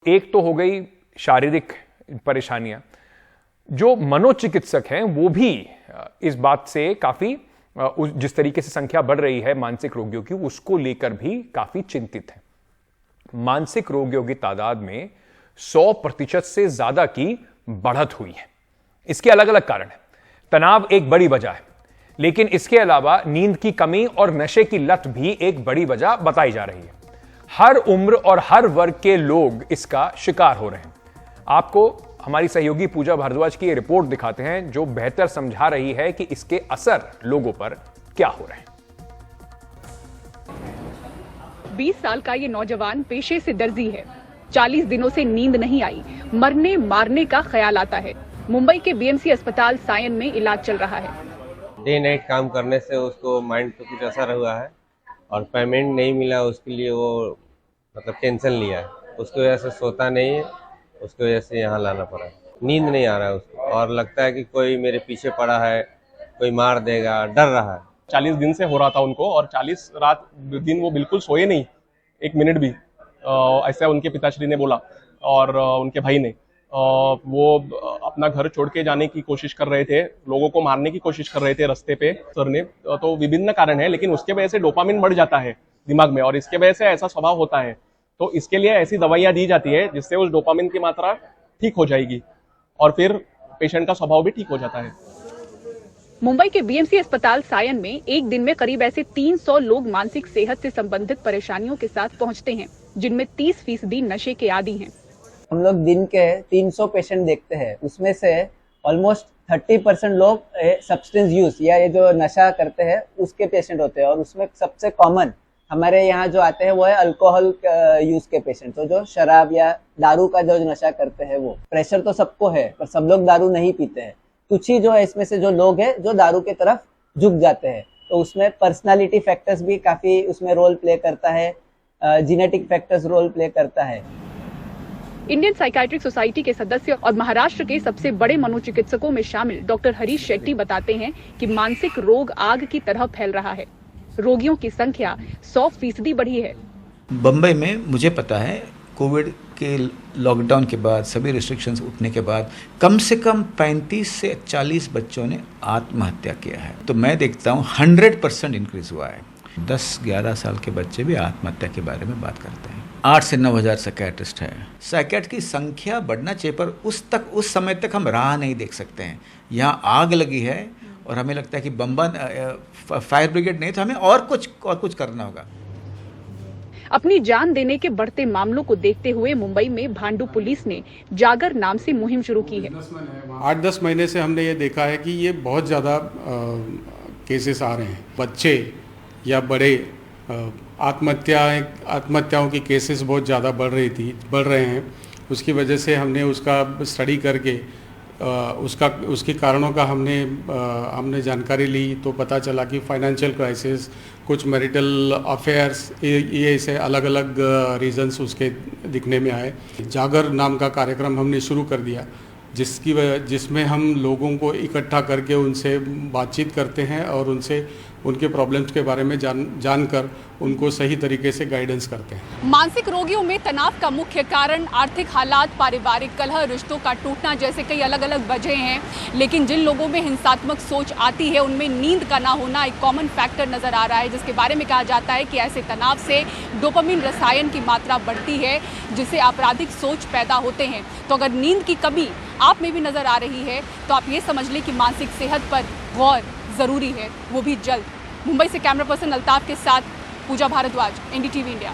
एक तो हो गई शारीरिक परेशानियां, जो मनोचिकित्सक हैं वो भी इस बात से काफी जिस तरीके से संख्या बढ़ रही है मानसिक रोगियों की, उसको लेकर भी काफी चिंतित है। मानसिक रोगियों की तादाद में 100% से ज्यादा की बढ़त हुई है। इसके अलग अलग कारण हैं। तनाव एक बड़ी वजह है, लेकिन इसके अलावा नींद की कमी और नशे की लत भी एक बड़ी वजह बताई जा रही है। हर उम्र और हर वर्ग के लोग इसका शिकार हो रहे हैं। आपको हमारी सहयोगी पूजा भारद्वाज की रिपोर्ट दिखाते हैं, जो बेहतर समझा रही है कि इसके असर लोगों पर क्या हो रहे हैं। 20 साल का ये नौजवान पेशे से दर्जी है। 40 दिनों से नींद नहीं आई, मरने मारने का ख्याल आता है। मुंबई के बीएमसी अस्पताल सायन में इलाज चल रहा है। डे नाइट काम करने से उसको माइंड पे कुछ असर हुआ है और पेमेंट नहीं मिला, उसके लिए वो मतलब टेंशन लिया है। उसकी वजह से सोता नहीं है, उसकी वजह से यहाँ लाना पड़ा। नींद नहीं आ रहा है उसको और लगता है कि कोई मेरे पीछे पड़ा है, कोई मार देगा, डर रहा है। 40 दिन से हो रहा था उनको और 40 रात दिन वो बिल्कुल सोए नहीं, एक मिनट भी। ऐसा उनके पिताश्री ने बोला और उनके भाई ने। वो अपना घर छोड़ के जाने की कोशिश कर रहे थे, लोगों को मारने की कोशिश कर रहे थे रास्ते पे सर ने। तो विभिन्न कारण है, लेकिन उसके वजह से डोपामिन बढ़ जाता है दिमाग में और इसके वजह से ऐसा स्वभाव होता है। तो इसके लिए ऐसी दवाइयां दी जाती है जिससे उस डोपामिन की मात्रा ठीक हो जाएगी और फिर पेशेंट का स्वभाव भी ठीक हो जाता है। मुंबई के बीएमसी अस्पताल सायन में एक दिन में करीब ऐसे 300 लोग मानसिक सेहत से संबंधित परेशानियों के साथ पहुंचते हैं, जिनमें 30% नशे के आदी हैं। हम लोग दिन के 300 पेशेंट देखते हैं, उसमें से ऑलमोस्ट 30% लोग सब्सटेंस यूज या ये जो नशा करते हैं उसके पेशेंट होते हैं। और उसमें सबसे कॉमन हमारे यहाँ जो आते हैं वो है अल्कोहल यूज के पेशेंट। तो जो शराब या दारू का जो नशा करते हैं वो। प्रेशर तो सबको है पर सब लोग दारू नहीं पीते हैं। कुछ ही जो है इसमें से जो लोग हैं जो दारू की तरफ झुक जाते हैं। तो उसमें पर्सनालिटी फैक्टर्स भी काफी उसमें रोल प्ले करता है, जेनेटिक फैक्टर्स रोल प्ले करता है। इंडियन साइकियाट्रिक सोसाइटी के सदस्य और महाराष्ट्र के सबसे बड़े मनोचिकित्सकों में शामिल डॉक्टर हरीश शेट्टी बताते हैं कि मानसिक रोग आग की तरह फैल रहा है। रोगियों की संख्या 100% बढ़ी है। बम्बई में मुझे पता है कोविड के लॉकडाउन के बाद, सभी रिस्ट्रिक्शंस उठने के बाद कम से कम 35 से 40 बच्चों ने आत्महत्या किया है। तो मैं देखता हूँ 100% इंक्रीज हुआ है। 10-11 साल के बच्चे भी आत्महत्या के बारे में बात करते हैं। 8 से 9 हज़ार साइकियाट्रिस्ट है। साइकियाट्रिस्ट की संख्या बढ़ना चाहिए, पर उस समय तक हम राह नहीं देख सकते हैं। यहाँ आग लगी है और हमें लगता है कि फायर ब्रिगेड नहीं, तो हमें और कुछ करना होगा। अपनी जान देने के बढ़ते मामलों को देखते हुए मुंबई में भांडू पुलिस ने जागर नाम से मुहिम शुरू की है। 8-10 महीने से हमने ये देखा है कि ये बहुत ज़्यादा केसेस आ रहे हैं। बच्चे या बड़े आत्महत्याओं की केसेस बहुत ज़्यादा बढ़ रहे हैं। उसकी वजह से हमने उसका स्टडी करके उसके कारणों का हमने जानकारी ली। तो पता चला कि फाइनेंशियल क्राइसिस, कुछ मैरिटल अफेयर्स, ये ऐसे अलग अलग रीजंस उसके दिखने में आए। जागर नाम का कार्यक्रम हमने शुरू कर दिया, जिसमें हम लोगों को इकट्ठा करके उनसे बातचीत करते हैं और उनके प्रॉब्लम्स के बारे में जानकर उनको सही तरीके से गाइडेंस करते हैं। मानसिक रोगियों में तनाव का मुख्य कारण आर्थिक हालात, पारिवारिक कलह, रिश्तों का टूटना जैसे कई अलग अलग वजह हैं। लेकिन जिन लोगों में हिंसात्मक सोच आती है उनमें नींद का ना होना एक कॉमन फैक्टर नजर आ रहा है, जिसके बारे में कहा जाता है कि ऐसे तनाव से डोपामिन रसायन की मात्रा बढ़ती है, जिससे आपराधिक सोच पैदा होते हैं। तो अगर नींद की कमी आप में भी नजर आ रही है तो आप ये समझ लें कि मानसिक सेहत पर गौर जरूरी है, वो भी जल्द। मुंबई से कैमरा पर्सन अल्ताफ के साथ पूजा भारद्वाज, एनडीटीवी इंडिया।